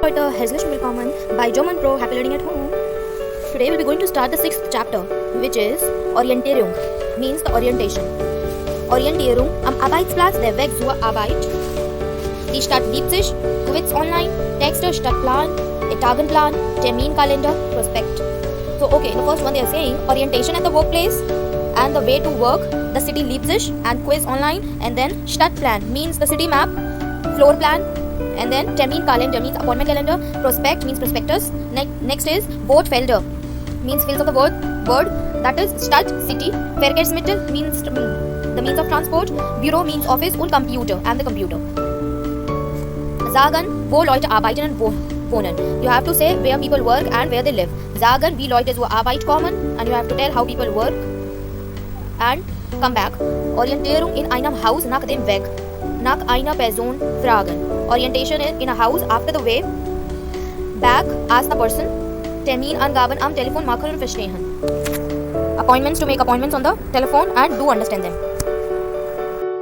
heute, herzlich willkommen bei German Pro Happy Learning at Home. Today we'll be going to start the 6th chapter, which is Orientierung, means the orientation. Orientierung am Arbeitsplatz, der Weg zur Arbeit. Die Stadt liebt sich, Quiz online, Texte, Stadtplan, Etagenplan, Terminkalender, Prospekt. So okay, in the first one they are saying orientation at the workplace and the way to work, the city Leipzig and quiz online, and then Stadtplan means the city map, floor plan, and then Terminkalender means appointment calendar, Prospect means prospectus. Next is Wortfelder means fields of the word, that is Stadt, city, Verkehrsmittel means the means of transport, Bureau means office, und Computer and the computer. Sagen, wo Leute arbeiten und wo wohnen. You have to say where people work and where they live. Sagen, wie Leute zur Arbeit kommen, and you have to tell how people work and come back. Orientierung in einem Haus nach dem Weg. Nach einer Person fragen. Orientation in a house after the way. Back, ask the person. Terminangaben am Telefon machen und verstehen. Appointments, to make appointments on the telephone and do understand them.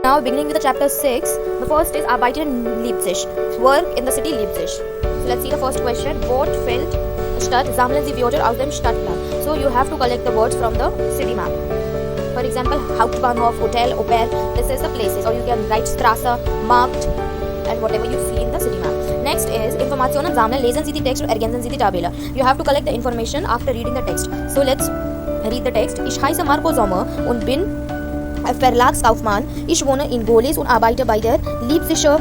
Now beginning with the chapter 6, the first is Arbeiten in Leipzig, work in the city Leipzig. So let's see the first question. Wortfeld, Stadt, sammeln Sie Wörter aus dem Stadtplan. So you have to collect the words from the city map. For example, Hauptbahnhof, Hotel, Oper, this is the places, or you can write Straße, Markt, and whatever you see in the city map. Next is Informationen sammeln, lesen Sie die Text und ergänzen Sie die Tabelle. You have to collect the information after reading the text. So let's read the text. Ich heiße Marco Sommer und bin Verlagskaufmann. Ich wohne in Golis und arbeite bei der Leipziger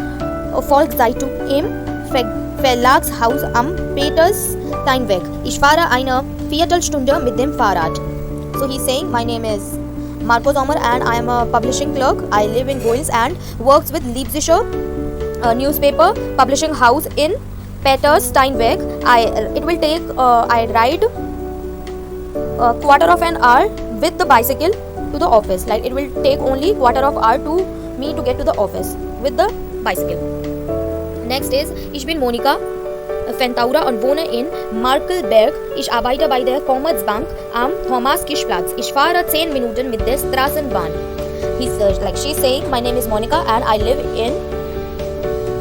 Volkszeitung im Verlagshaus am Petersteinweg. Ich fahre eine Viertelstunde mit dem Fahrrad. So he's saying, my name is Marco Sommer and I am a publishing clerk. I live in Golis and works with Leipziger newspaper publishing house in Petersteinweg. It will take I ride a quarter of an hour with the bicycle to the office. Like it will take only quarter of hour to me to get to the office with the bicycle. Next is Ich bin Monika Fentaura und wohne in Markelberg. Ich arbeite bei der Commerzbank am Thomas-Kisch-Platz. Ich fahre 10 Minuten mit der Straßenbahn. She's saying, my name is Monica and I live in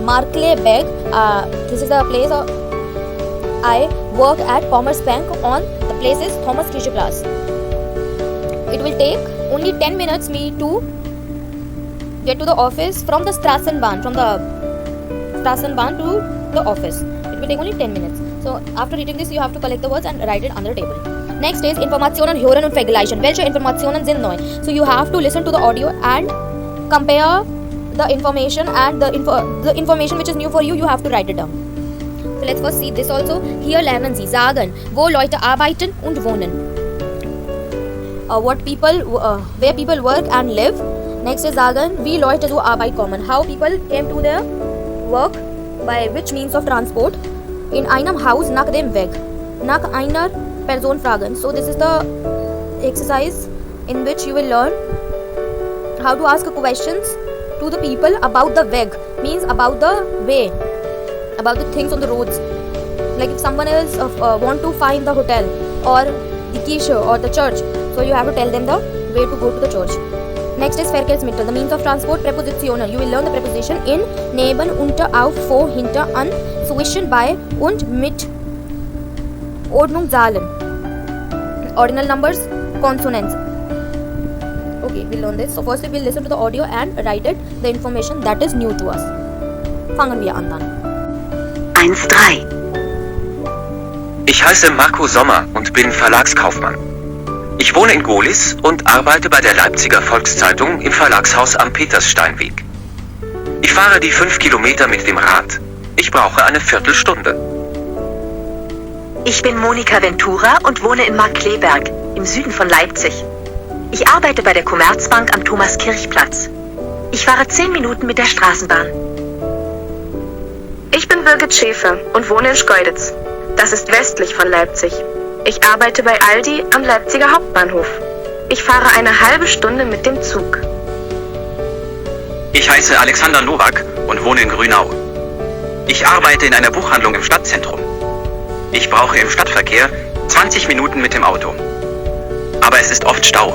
Markelberg. This is the place I work at Commerzbank on the place is Thomas-Kisch-Platz. It will take only 10 minutes me to get to the office from the Straßenbahn, to the office. It will take only 10 minutes. So after reading this, you have to collect the words and write it on the table. Next is Informationen hören und vergleichen. Welche Informationen sind neu? So you have to listen to the audio and compare the information, and the information which is new for you, you have to write it down. So let's first see this also. Hier lernen Sie sagen, wo Leute arbeiten und wohnen. Where people work and live. Next is sagen, wie Leute zur Arbeit kommen. How people came to their work, by which means of transport. In einem Haus nach dem Weg. Nach einer Person fragen. So this is the exercise in which you will learn how to ask questions to the people about the Weg, means about the way, about the things on the roads. Like if someone else want to find the hotel or the Kirche or the church, so you have to tell them the way to go to the church. Next is Verkehrsmittel, the means of transport, Präpositionen. You will learn the preposition in, neben, unter, auf, vor, hinter, an, zwischen, bei und mit. Ordnungszahlen, ordinal numbers, consonants. Okay, we'll learn this. So first we will listen to the audio and write it, the information that is new to us. Fangen wir an dann. 1.3 Ich heiße Marco Sommer und bin Verlagskaufmann. Ich wohne in Golis und arbeite bei der Leipziger Volkszeitung im Verlagshaus am Petersteinweg. Ich fahre die 5 Kilometer mit dem Rad. Ich brauche eine Viertelstunde. Ich bin Monika Ventura und wohne in Markkleeberg, im Süden von Leipzig. Ich arbeite bei der Commerzbank am Thomas-Kirch-Platz. Ich fahre 10 Minuten mit der Straßenbahn. Ich bin Birgit Schäfer und wohne in Schkeuditz. Das ist westlich von Leipzig. Ich arbeite bei Aldi am Leipziger Hauptbahnhof. Ich fahre eine halbe Stunde mit dem Zug. Ich heiße Alexander Nowak und wohne in Grünau. Ich arbeite in einer Buchhandlung im Stadtzentrum. Ich brauche im Stadtverkehr 20 Minuten mit dem Auto. Aber es ist oft Stau.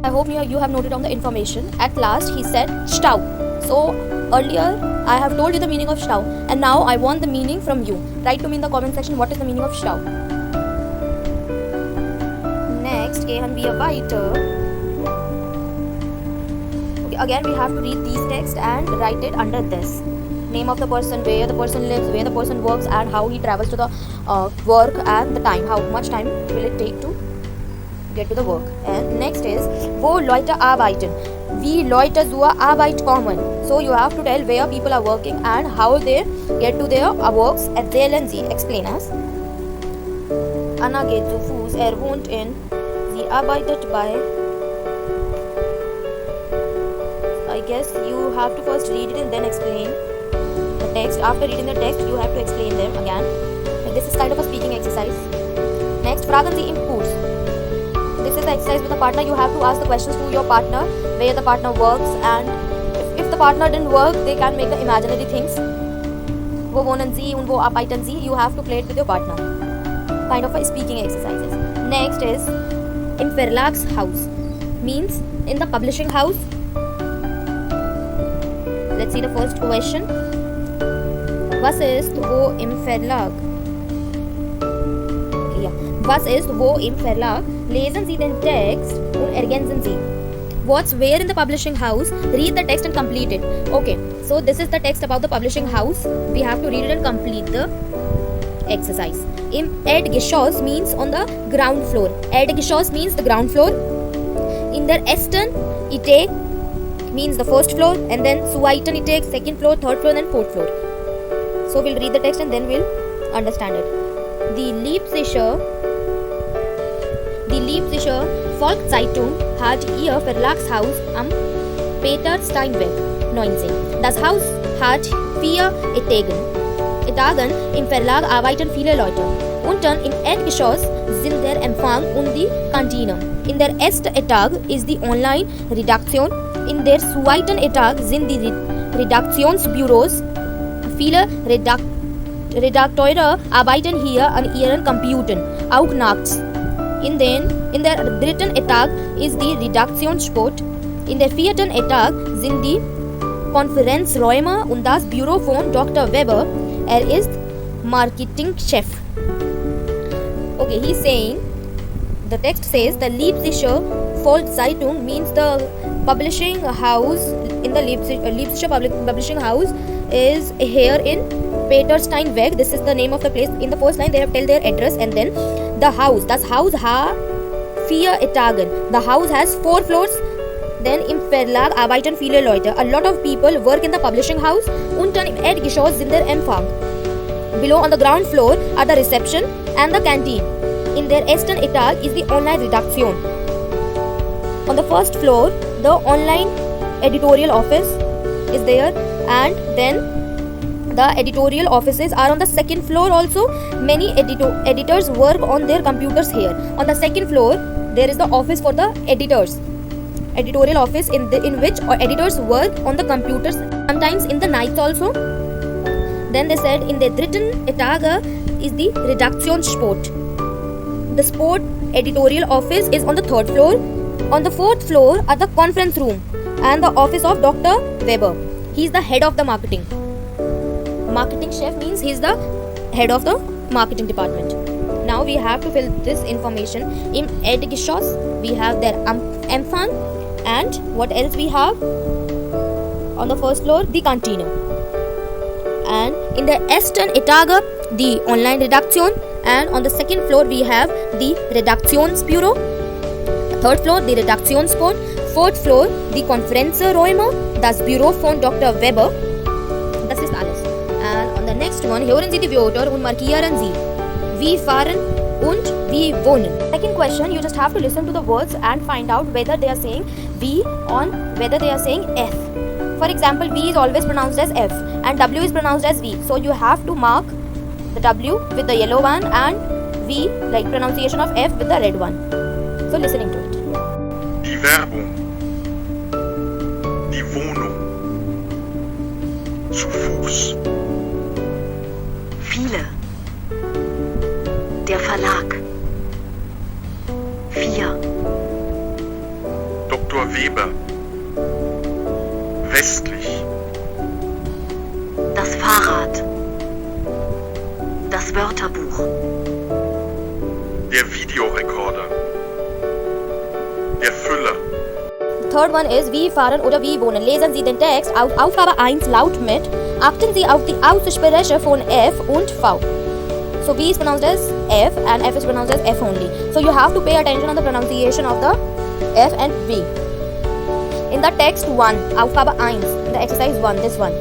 I hope you have noted down the information. At last he said Stau. So earlier I have told you the meaning of Stau, and now I want the meaning from you. Write to me in the comment section what is the meaning of Stau. Next, gehen wir weiter. Okay, again we have to read these texts and write it under this. Name of the person, where the person lives, where the person works, and how he travels to the work, and the time, how much time will it take to get to the work. And next is, wo Leute arbeiten. Wie Leute zur Arbeit kommen. So you have to tell where people are working and how they get to their works. Erzählen Sie, explain us. Anna geht zu Fuß, wohnt in, sie arbeitet bei. I guess you have to first read it and then explain the text. After reading the text, you have to explain them again. And this is kind of a speaking exercise. Next, fragen Sie im Kurs. This is the exercise with the partner. You have to ask the questions to your partner, where the partner works, and if the partner didn't work, they can make the imaginary things. Wo wohnen Sie und wo arbeiten Sie? You have to play it with your partner. Kind of a speaking exercises. Next is im Verlagshaus. Means in the publishing house. Let's see the first question. Was ist wo im Verlag? Ja. Was ist wo im Verlag? Lesen Sie den Text und ergänzen Sie. What's where in the publishing house? Read the text and complete it. Okay, so this is the text about the publishing house. We have to read it and complete the exercise. Im Erdgeschoss means on the ground floor. Erdgeschoss means the ground floor. In der ersten Etage means the first floor, and then zweiten Etage, second floor, third floor, and then fourth floor. So we'll read the text and then we'll understand it. Die Leipziger Volkszeitung hat ihr Verlagshaus am Peter-Steinweg 19. Das Haus hat 4 Etagen. Im Verlag arbeiten viele Leute. Unten im Erdgeschoss sind der Empfang und die Kantine. In der ersten Etage ist die Online-Redaktion. In der zweiten Etage sind die Redaktionsbüros. Viele Redakteure arbeiten hier an ihren Computern, auch nachts. In der dritten Etage ist die Redaktionssport. In der vierten Etage sind die Konferenzräume und das Büro von Dr. Weber. Er ist Marketingchef. Okay, he's saying, the text says the Leipziger Volkszeitung means the publishing house. In the Leipziger publishing house is here in Petersteinweg. This is the name of the place. In the first line they have tell their address, and then the house. Das Haus hat 4 Etagen. The house has 4 floors. Then im Verlag arbeiten viele Leute. A lot of people work in the publishing house. Unten im Erdgeschoss sind der Empfang. Below on the ground floor are the reception and the canteen. In der ersten Etage is the online Redaktion. On the first floor, the online editorial office is there, and then the editorial offices are on the second floor also. Many editors work on their computers here. On the second floor, there is the office for the editors. Editorial office in which editors work on the computers, sometimes in the nights also. Then they said in the dritten Etage is the Redaktionssport. The sport editorial office is on the third floor. On the fourth floor are the conference room and the office of Dr. Weber. He is the head of the marketing. Marketing chef means he is the head of the marketing department. Now we have to fill this information. Im Erdgeschoss we have their Empfang, and what else we have? On the first floor the Kantine, and in the ersten Etage the online Redaktion, and on the second floor we have the Redaktionsbüro, third floor the Redaktionssport, fourth floor die Konferenzräume, das Büro von Dr. Weber. Das ist alles. And on the next one, hören Sie die Wörter und markieren Sie. Wie fahren und wie wohnen. Second question, you just have to listen to the words and find out whether they are saying V or whether they are saying F. For example, V is always pronounced as F and W is pronounced as V. So you have to mark the W with the yellow one and V, like pronunciation of F, with the red one. So listening to it. Die Werbung. Die Wohnung. Zu Fuß. Viele. Der Verlag. 4. Dr. Weber. Westlich. Fahrrad. Das Wörterbuch. Der Videorekorder. Der Füller. Third one is wie fahren oder wie wohnen. Lesen Sie den Text auf Aufgabe 1 laut mit. Achten Sie auf die Aussprache von F und V. So V is pronounced as F and F is pronounced as F only. So you have to pay attention on the pronunciation of the F and V. In the text 1, Aufgabe 1, in the exercise 1, this one.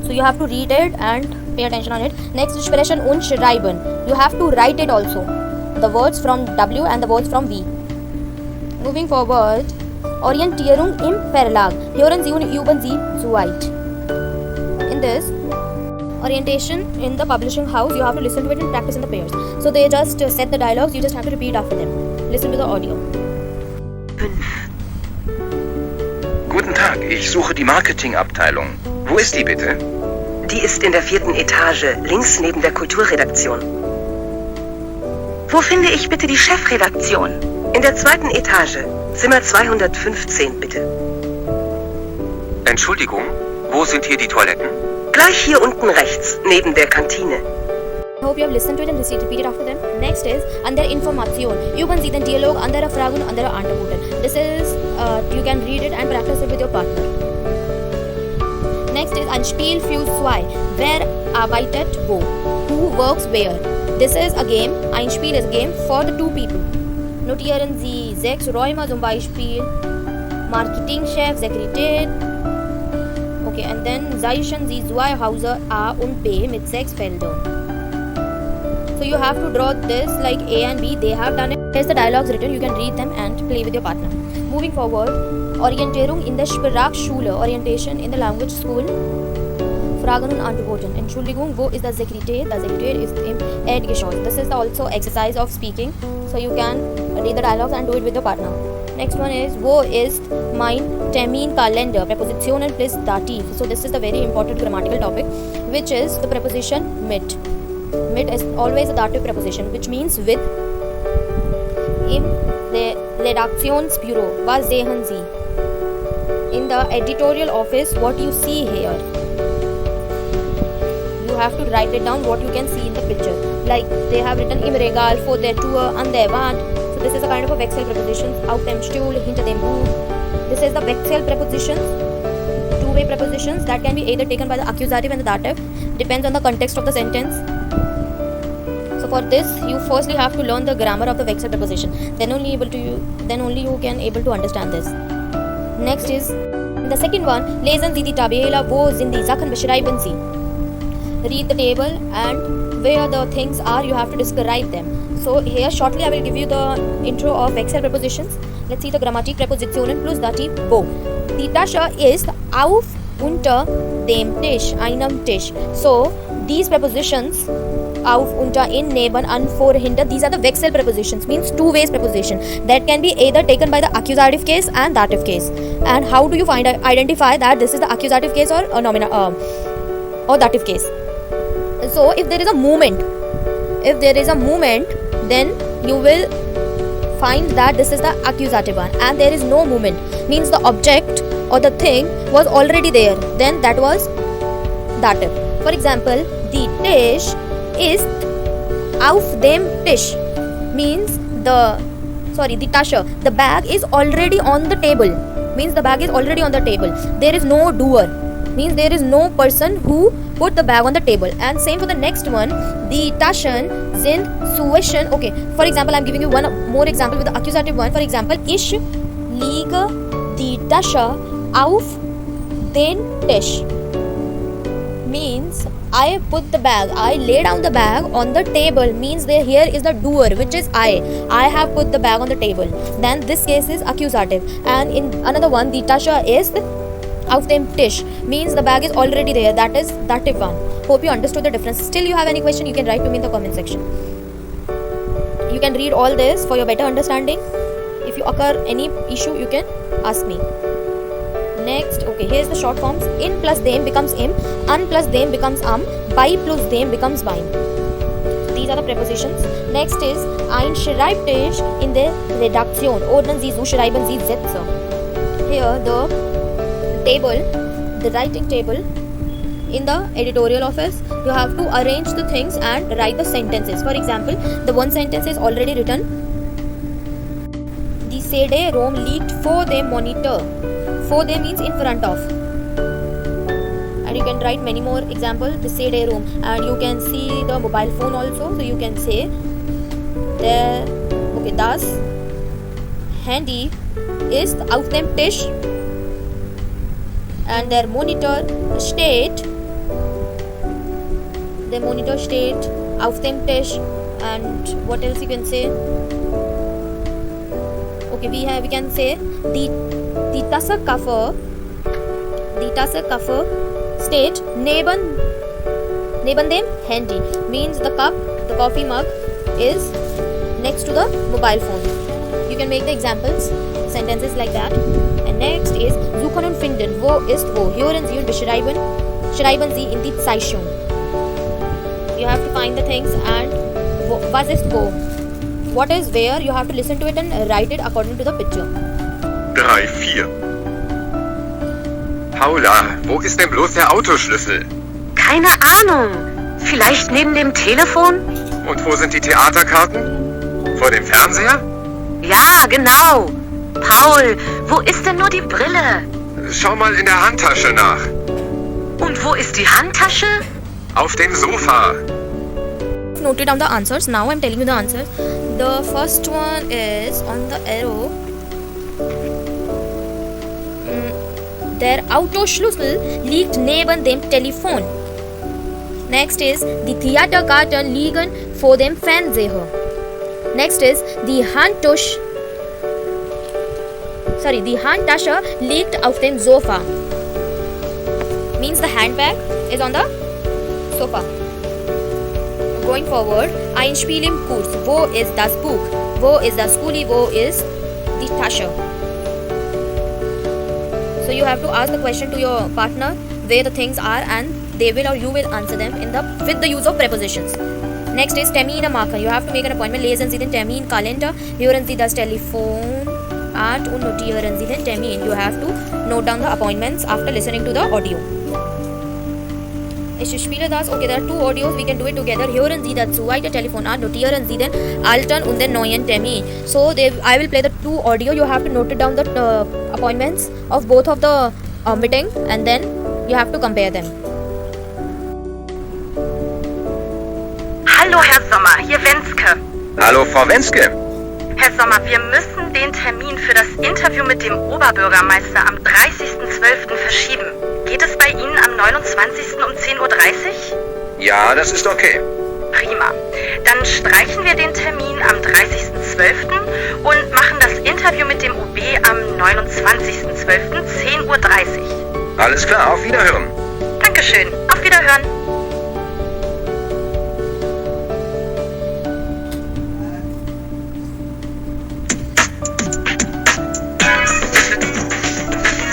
So you have to read it and pay attention on it. Next, sprechen und schreiben. You have to write it also. The words from W and the words from V. Moving forward, Orientierung im Verlag. Hören Sie und üben Sie Zweit. In this, orientation in the publishing house, you have to listen to it and practice in the pairs. So they just set the dialogues, you just have to repeat after them. Listen to the audio. 5. Guten Tag, ich suche die Marketingabteilung. Wo ist die bitte? Die ist in der 4. Etage, links neben der Kulturredaktion. Wo finde ich bitte die Chefredaktion? In der 2. Etage, Zimmer 215 bitte. Entschuldigung, wo sind hier die Toiletten? Gleich hier unten rechts, neben der Kantine. I hope you have listened to it and repeat it after them. Next is andere Information. Üben Sie den Dialog, andere Fragen und andere Antworten. This is, you can read it and practice it with your partner. Next is ein Spiel für zwei. Wer arbeitet wo? Who works where? This is a game. Ein Spiel is a game for the two people. Notieren Sie 6 Räume, zum Beispiel Marketingchef, Sekretär. Okay, and then zeichnen Sie zwei Häuser A und B mit 6 Feldern. So you have to draw this like A and B. They have done it. Here's the dialogues written. You can read them and play with your partner. Moving forward, Orientierung in der Sprachschule. Orientation in the language school. Fragen und Antworten. Entschuldigung, wo ist der Sekretär? Der Sekretär ist im Erdgeschoss. This is also exercise of speaking. So you can read the dialogues and do it with your partner. Next one is, wo ist mein Terminkalender? Prepositionen plus Dativ. So this is the very important grammatical topic, which is the preposition mit. Mit is always a dative preposition, which means with. In the Redaktionsbüro, was sehen Sie? In the editorial office, what you see here? You have to write it down what you can see in the picture. Like they have written im Regal, vor der Tür, an der Wand. So this is a kind of a Wechsel prepositions. Auf dem Stuhl, hinter dem Buch. This is the Wechsel prepositions. Two-way prepositions that can be either taken by the accusative and the dative. Depends on the context of the sentence. So for this, you firstly have to learn the grammar of the Wechsel preposition. Then only you can able to understand this. Next is the second one. Lesen Sie die Tabelle, wo sind die Sachen, beschreiben Sie. Read the table and where the things are, you have to describe them. So here shortly I will give you the intro of Wechsel prepositions. Let's see the Grammatik Präpositionen plus Dativ wo. Die Tasche ist auf unter dem Tisch, einem Tisch. So these prepositions auf, unter, in, neben, an, vor, hinter, these are the Wechsel prepositions, means two ways preposition that can be either taken by the accusative case and dative case. And how do you identify that this is the accusative case or or dative case? So if there is a movement, then you will find that this is the accusative one, and there is no movement, means the object or the thing was already there, then that was dative. For example, the Tisch ist auf dem Tisch, means the Tasche, the bag is already on the table, means the bag is already on the table. There is no doer, means there is no person who put the bag on the table. And same for the next one, die Taschen sind zwischen. Okay, for example, I'm giving you one more example with the accusative one. For example, ich lege die Tasche auf den Tisch, means I put the bag, I lay down the bag on the table, means there here is the doer, which is I have put the bag on the table. Then this case is accusative. And in another one, the Tasche is auf dem Tisch, means the bag is already there, that is dative one. Hope you understood the difference. Still you have any question, you can write to me in the comment section. You can read all this for your better understanding. If you occur any issue, you can ask me. Next, okay, here's the short forms. In plus them becomes im, an plus them becomes bei plus them becomes beim. These are the prepositions. Next is ein Schreibtisch in der Redaktion. Ordnen Sie so, schreiben Sie Sätze. Here the table, the writing table, in the editorial office, you have to arrange the things and write the sentences. For example, the one sentence is already written. The CD-ROM leaked for the monitor. For them means in front of. And you can write many more examples. The CD-ROM, and you can see the mobile phone also. So you can say there. Okay, das Handy ist auf dem Tisch. And their monitor steht auf dem Tisch. And what else you can say? Okay, we can say die Tasse Kaffee steht neben dem Handy. Means the coffee mug is next to the mobile phone. You can make the examples, sentences like that. And next is suchen und finden. Wo ist wo? Hören Sie und schreiben Sie in die Zeitung. You have to find the things and was ist wo? What is where? You have to listen to it and write it according to the picture. 3, 4. Paula, wo ist denn bloß der Autoschlüssel? Keine Ahnung. Vielleicht neben dem Telefon? Und wo sind die Theaterkarten? Vor dem Fernseher? Ja, genau. Paul, wo ist denn nur die Brille? Schau mal in der Handtasche nach. Und wo ist die Handtasche? Auf dem Sofa. Noted down the answers. Now I'm telling you the answers. The first one is on the arrow. Der Autoschlüssel liegt neben dem Telefon. Next is die Theaterkarten liegen vor dem Fernseher. Next is die Handtasche liegt auf dem Sofa. Means the handbag is on the sofa. Going forward, ein Spiel im Kurs. Wo ist das Buch? Wo ist das Kuli? Wo ist die Tasche? So you have to ask the question to your partner where the things are, and they will or you will answer them with the use of prepositions. Next is Terminmarker. You have to make an appointment. Lesen Sie den Terminkalender. Hören Sie das Telefonat und notieren Sie den Termin. You have to note down the appointments after listening to the audio. Ich spiele das. Okay, there are 2 audios. We can do it together. Hören Sie das zweite Telefonat. Notieren Sie den alten und den neuen Termin. So I will play the 2 audio. You have to note it down the appointments of both of the meeting, and then you have to compare them. Hallo Herr Sommer, hier Wenske. Hallo, Frau Wenske. Herr Sommer, wir müssen den Termin für das Interview mit dem Oberbürgermeister am 30.12. verschieben. Geht es bei Ihnen am 29. um 10.30 Uhr? Ja, das ist okay. Prima. Dann streichen wir den Termin am 30.12. und machen das Interview mit dem OB am 29.12. 10.30 Uhr. Alles klar, auf Wiederhören. Dankeschön, auf Wiederhören.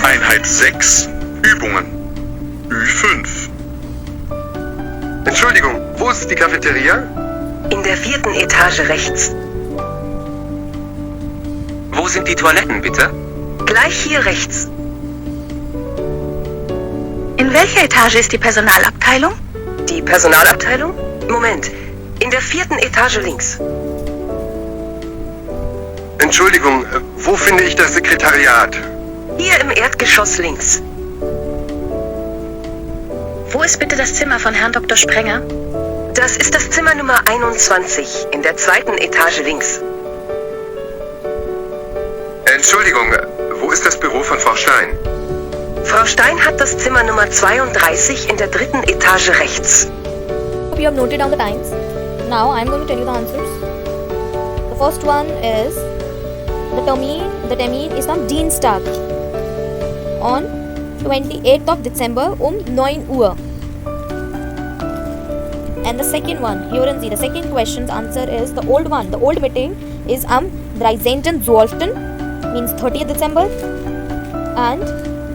Einheit 6. Übungen. Ü5. Entschuldigung, wo ist die Cafeteria? In der 4. Etage rechts. Wo sind die Toiletten, bitte? Gleich hier rechts. In welcher Etage ist die Personalabteilung? Die Personalabteilung? Moment. In der 4. Etage links. Entschuldigung, wo finde ich das Sekretariat? Hier im Erdgeschoss links. Wo ist bitte das Zimmer von Herrn Dr. Sprenger? Das ist das Zimmer Nummer 21 in der 2. Etage links. Entschuldigung, wo ist das Büro von Frau Stein? Frau Stein hat das Zimmer Nummer 32 in der 3. Etage rechts. Hope you have noted down the times. Now I am going to tell you the answers. The first one is the termin ist am Dienstag on 28th of December 9 Uhr. And the second one, hören Sie, the second question's answer is the old one. The old meeting is am 13.12. means 30th December. And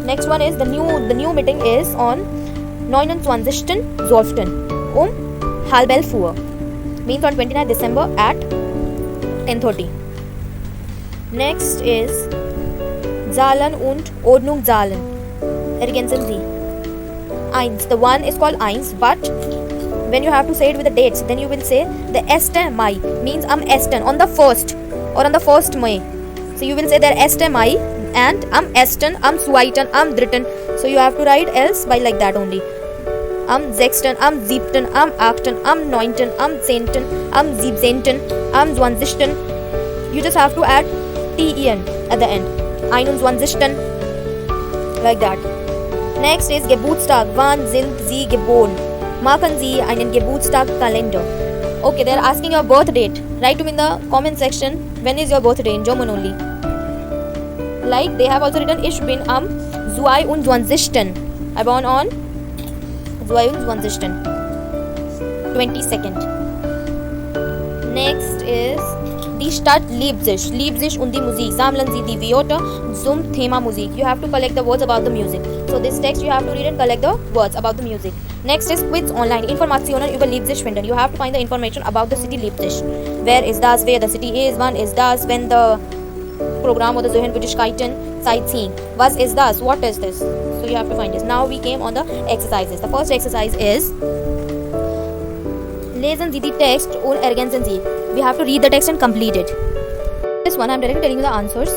next one is the new meeting is on 29.12. 11:30 Uhr. Means on 29th December at 10:30. Next is Zahlen und Ordnung Zahlen. Ergänzen Sie. eins. The one is called eins, but when you have to say it with the dates, then you will say the erste Mai means am ersten on the first or on the first May. So you will say der erste Mai and am ersten, am zweiten, am dritten. So you have to write else by like that only. Am sechsten, am siebten, am achten, am neunten, am zehnten, am siebzehnten, am zwanzigsten. You just have to add ten at the end. 21. Like that. Next is Geburtstag. Wann sind Sie geboren? Machen Sie einen Geburtstag-Kalender. Okay, they are asking your birth date. Write to me in the comment section. When is your birthday in German only? Like they have also written Ich bin am 22. I born on 22. 22nd. Next is die Stadt liebt sich und die Musik. Sammeln Sie die Wörter zum Thema Musik. You have to collect the words about the music. So this text you have to read and collect the words about the music. Next is Quiz online. Informationen über Leipzig finden. You have to find the information about the city Leipzig. Where is das? Where the city is? Wann ist das? When the Programm oder Sehenswürdigkeiten sightseeing. Was ist das? What is this? So you have to find this. Now we came on the exercises. The first exercise is Lesen Sie die Text und ergänzen Sie. We have to read the text and complete it. This one I am directly telling you the answers.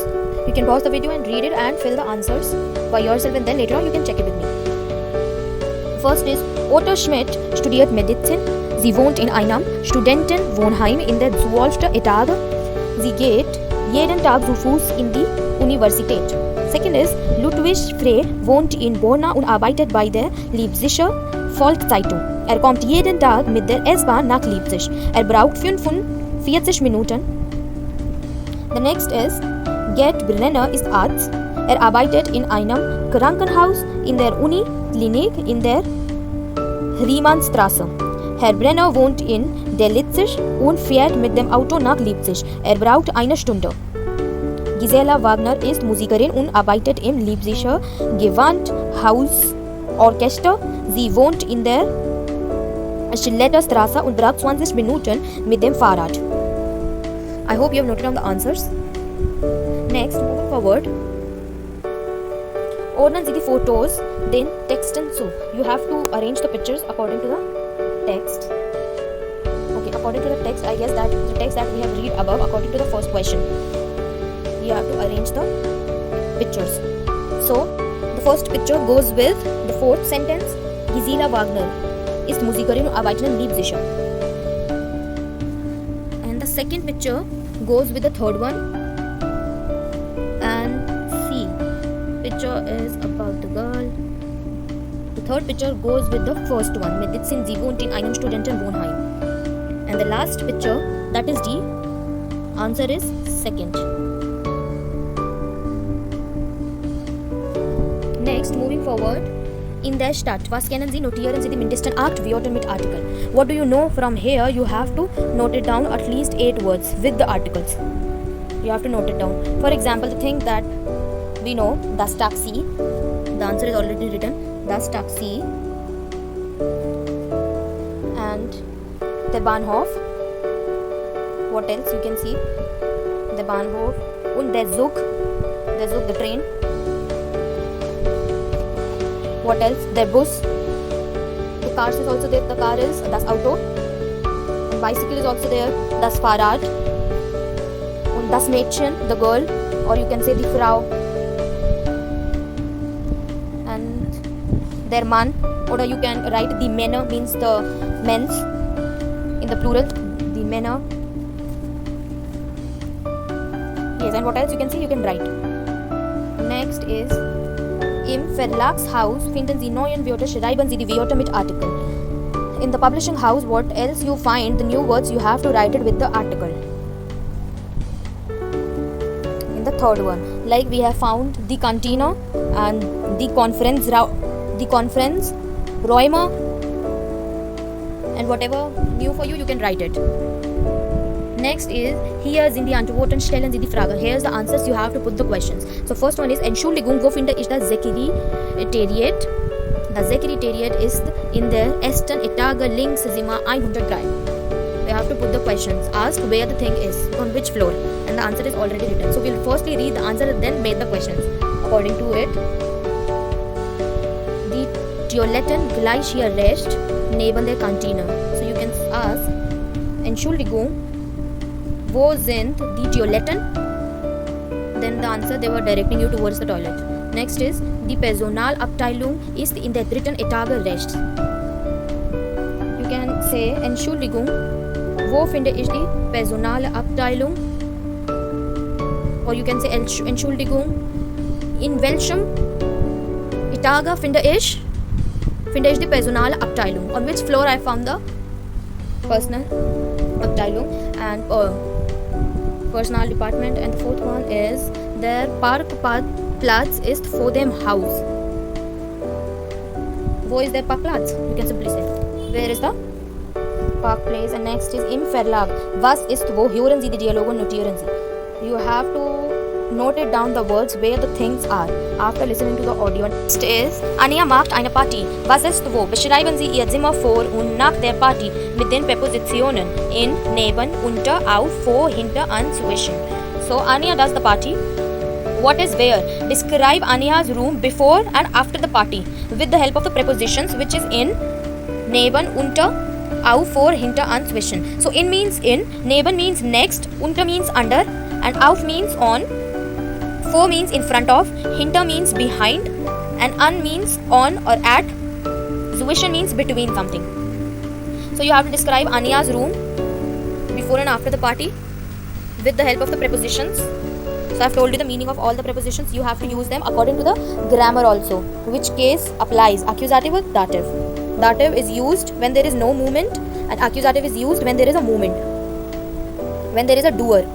You can pause the video and read it and fill the answers by yourself, and then later on you can check it with me. First is Otto Schmidt studiert Medizin. Sie wohnt in einem Studentenwohnheim in der 12. Etage. Sie geht jeden Tag zu Fuß in die Universität. Second is Ludwig Frey wohnt in Borna und arbeitet bei der Leipziger Volkszeitung. Er kommt jeden Tag mit der S-Bahn nach Leipzig. Er braucht 45 Minuten. The next is Gerd Brenner ist Arzt. Er arbeitet in einem Krankenhaus in der Uniklinik in der Riemannstraße. Herr Brenner wohnt in Delitzig und fährt mit dem Auto nach Leipzig. Er braucht eine Stunde. Gisela Wagner ist Musikerin und arbeitet im Leipziger Gewandhausorchester. Sie wohnt in der Schilletterstraße und braucht 20 Minuten mit dem Fahrrad. I hope you have noted down the answers. Next, moving forward. Ordnen Sie die Fotos den Texten zu. You have to arrange the pictures according to the text. Okay, according to the text, I guess that the text that we have read above, according to the first question. You have to arrange the pictures. So, the first picture goes with the fourth sentence. Gisela Wagner ist Musikerin und arbeitet in Leipzig. And the second picture goes with the third one. And C. Picture is about the girl. The third picture goes with the first one. Medizin, sie wohnt in einem Studentenwohnheim. And the last picture, that is D. Answer is second. Next, moving forward. In der Stadt. Was kennen Sie? Notieren Sie die mindestens 8 Wörter mit Artikel. What do you know from here? You have to note it down at least 8 words with the articles. You have to note it down. For example, the thing that we know, das Taxi. The answer is already written. Das Taxi. And der Bahnhof. What else you can see? Der Bahnhof. Und der Zug. Der Zug, the train. What else? Der Bus. The car is also there. The car is das Auto. And bicycle is also there. Das Fahrrad. Und das Mädchen, the girl, or you can say die Frau. And der Mann, or you can write die Männer, means the men's in the plural. Die Männer. Yes, and what else you can see? You can write. Next is Im Verlagshaus finden Sie neue Wörter, schreiben Sie die Wörter mit Artikel. In the publishing house, what else you find the new words, you have to write it with the article. In the third one, like we have found the cantina and the conference Räume, and whatever new for you, you can write it. Next is, hier sind die Antworten, stellen Sie die Frage. Here's the answers, you have to put the questions. So first one is, Entschuldigung, wo finde ich das Sekretariat? Das Sekretariat ist in der ersten Etage links Zimmer 103. We have to put the questions. Ask where the thing is, on which floor, and the answer is already written. So we'll firstly read the answer and then make the questions. According to it, the Toiletten gleich hier rechts neben der Kantine. So you can ask, Entschuldigung, wo sind die Toiletten? Then the answer, they were directing you towards the toilet. Next is, die Personalabteilung ist in der dritten Etage rechts. You can say, Entschuldigung, wo finde ich die Personalabteilung? Or you can say, Entschuldigung, in welchem Etage finde ich die Personalabteilung? On which floor I found the Personalabteilung and Personal Department. And the fourth one is, der Parkplatz ist vor dem Haus. Wo ist der Parkplatz? You can simply say, where is the park place? And next is, im Verlag. Was ist wo? Hören Sie die Dialoge und notieren Sie. You have to note it down the words where the things are after listening to the audio. Next is, Anja macht eine Party. Was ist wo? Beschreiben Sie Ihr Zimmer vor und nach der Party mit den Präpositionen in, neben, unter, auf, vor, hinter, an, zwischen. So Anja does the party. What is where? Describe Anya's room before and after the party with the help of the prepositions, which is in, neben, unter, auf, vor, hinter, an, zwischen. So in means in, neben means next, unter means under, and auf means on, for means in front of, hinter means behind, and an means on or at, zwischen means between something. So you have to describe Anya's room before and after the party with the help of the prepositions. So I have told you the meaning of all the prepositions. You have to use them according to the grammar also. Which case applies? Accusative or dative? Dative is used when there is no movement, and accusative is used when there is a movement, when there is a doer.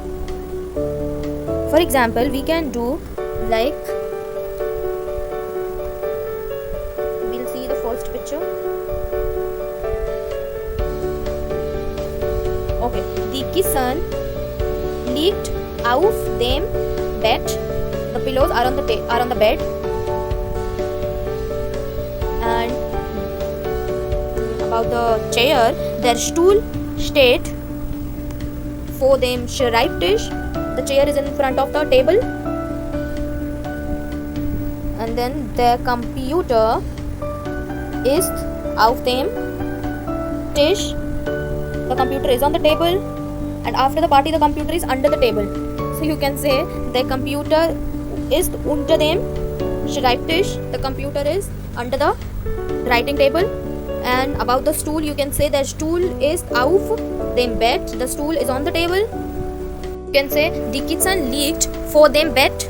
For example, we can do like, we'll see the first picture. Okay, the Kissen liegt auf dem Bett. The pillows are on the bed, and about the chair, der Stuhl steht vor dem Schreibtisch. The chair is in front of the table. And then the computer ist auf dem Tisch. The computer is on the table. And after the party, the computer is under the table. So you can say, the computer ist unter dem Schreibtisch. The computer is under the writing table. And about the stool, you can say, der Stuhl ist auf dem Bett. The stool is on the table. You can say, die Kissen liegt vor dem Bett.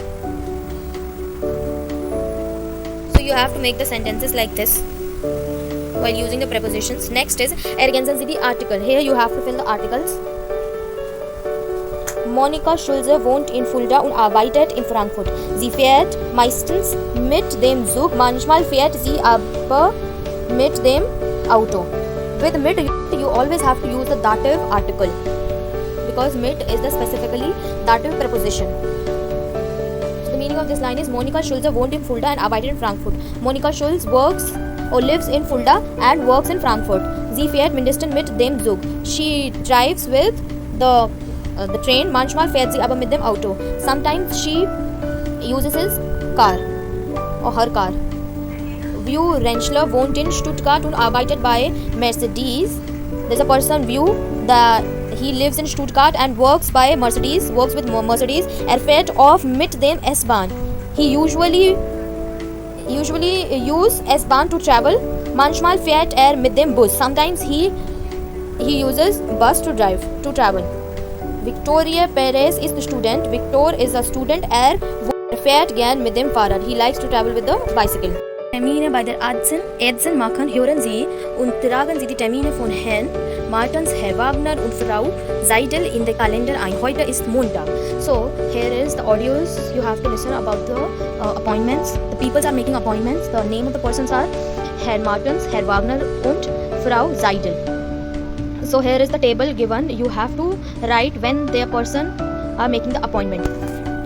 So you have to make the sentences like this while using the prepositions. Next is, ergänzen Sie die Artikel. Here you have to fill the articles. Monika Schulze wohnt in Fulda und arbeitet in Frankfurt. Sie fährt meistens mit dem Zug, manchmal fährt sie aber mit dem Auto. With mit, you always have to use the dative article, because mit is the specifically dative preposition. So the meaning of this line is, Monika Schulze wohnt in Fulda and arbeitet in Frankfurt. Monika Schulze works or lives in Fulda and works in Frankfurt. Sie fährt mindestens mit dem Zug. She drives with the train. Manchmal fährt sie aber mit dem Auto. Sometimes she uses his car or her car. View Rentschler wohnt in Stuttgart und arbeitet bei Mercedes. There's a person View that he lives in Stuttgart and works by Mercedes, works with Mercedes. Fährt oft mit dem S-Bahn. He usually use S-Bahn to travel. Manchmal fährt mit dem Bus. Sometimes he uses bus to travel. Victoria Perez is the student. Victor is a student. Fährt gern mit dem Fahrrad. He likes to travel with the bicycle. Termine bei der Ärztin machen, hören Sie und tragen Sie die Termine von Herrn Martens, Herr Wagner und Frau Seidel in den Kalender ein. Heute ist Montag. So here is the audios. You have to listen about the appointments. The people are making appointments. The name of the persons are Herr Martens, Herr Wagner und Frau Seidel. So here is the table given. You have to write when their person are making the appointment.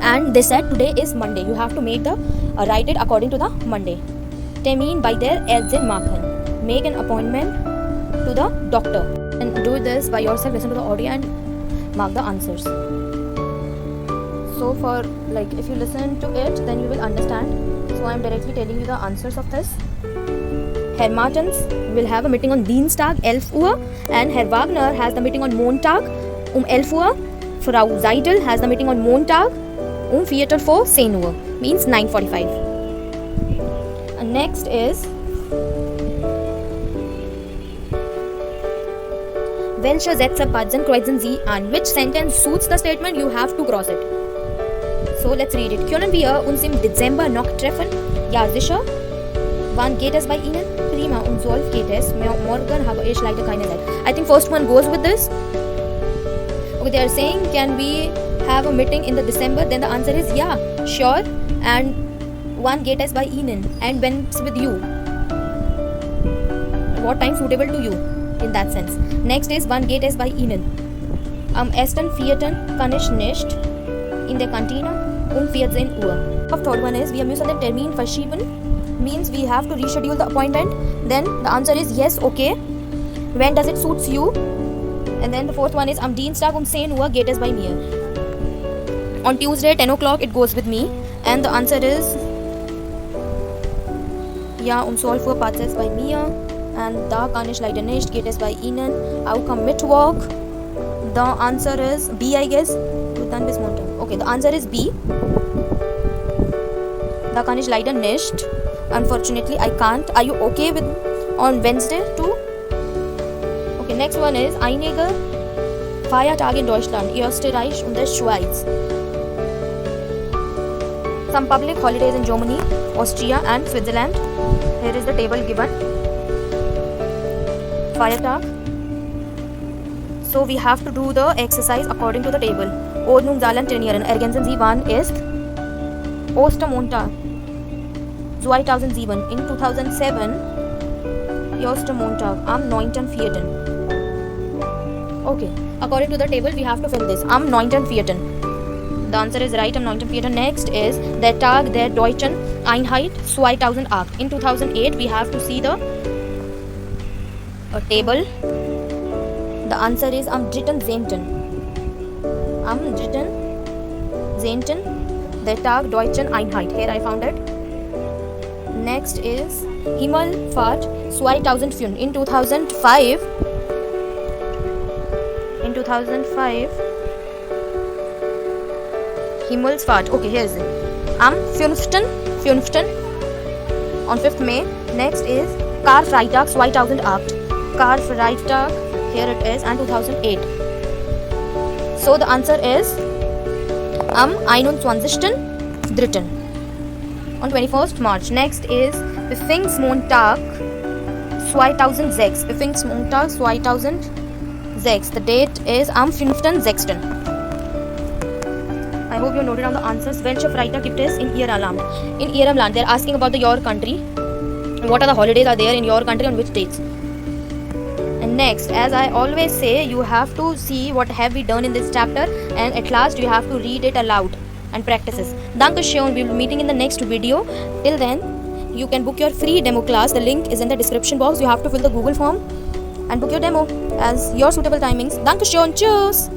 And they said today is Monday. You have to make the write it according to the Monday. Termin bei der Ärztin machen. Make an appointment to the doctor. And do this by yourself. Listen to the audio and mark the answers. So for like, if you listen to it, then you will understand. So I am directly telling you the answers of this. Herr Martens will have a meeting on Dienstag 11 Uhr and Herr Wagner has the meeting on Montag 11 Uhr. Frau Seidel has the meeting on Montag 4 vor 10 Uhr, means 9:45. And next is welche Sätze passen kreuzen Sie an? Which sentence suits the statement? You have to cross it. So let's read it. Können wir uns im Dezember noch treffen? Ja, sicher. Wann geht es bei Ihnen? Prima, um 12 geht es. Morgen habe ich leider keine Zeit. I think first one goes with this. Okay, they are saying, can we have a meeting in the December? Then the answer is yeah, sure. And wann geht es bei Ihnen? And when it's with you? What time suitable to you? In that sense. Next is, wann geht es bei Ihnen? Am 1.4. kann ich nicht in der Kantine 14 Uhr. The third one is, wir müssen den Termin verschieben. Means we have to reschedule the appointment. Then the answer is yes, okay. When does it suits you? And then the fourth one is, am Dienstag 10 Uhr geht es bei mir. On Tuesday 10 o'clock it goes with me. And the answer is, ja, 12 Uhr passt es bei mir. And da kann ich leider nicht, geht es bei Ihnen. Auch am Mittwoch. The answer is B, I guess. Dann bis Montag. Okay, the answer is B. Da kann ich leider nicht. Unfortunately, I can't. Are you okay with on Wednesday too? Okay, next one is einige Feiertage in Deutschland, Österreich und der Schweiz. Some public holidays in Germany, Austria and Switzerland. Here is the table given. Feiertag. So we have to do the exercise according to the table. Ordnung, Zahlen trainieren. Ergänzen Sie, wann ist Ostermontag 2007. In 2007 Ostermontag am 9.4. Okay, according to the table we have to fill this. Am 9.4. The answer is right, am 9.4. Next is der Tag der Deutschen Einheit 2008. In 2008 we have to see the table. The answer is am 3.10. Am 3.10. Der Tag Deutschen Einheit. Here I found it. Next is Himmelfahrt 2005. In 2005 Himmelfahrt. Okay, here is it. Am 5. On 5th May. Next is Karfreitag 2008. Karfreitag, here it is, and 2008. So the answer is am 21.3. On 21st March. Next is Pfingstmontag 2006. Pfingstmontag 2006. The date is am 5.6. I hope you noted down the answers. Welche Freitag gibt es in Ihrem Land? In Ihrem Land, they are asking about your country. What are the holidays are there in your country on which dates? And next, as I always say, you have to see what have we done in this chapter, and at last you have to read it aloud and practices. Dankeschön. We will be meeting in the next video. Till then, you can book your free demo class. The link is in the description box. You have to fill the Google form and book your demo as your suitable timings. Dankeschön. Cheers.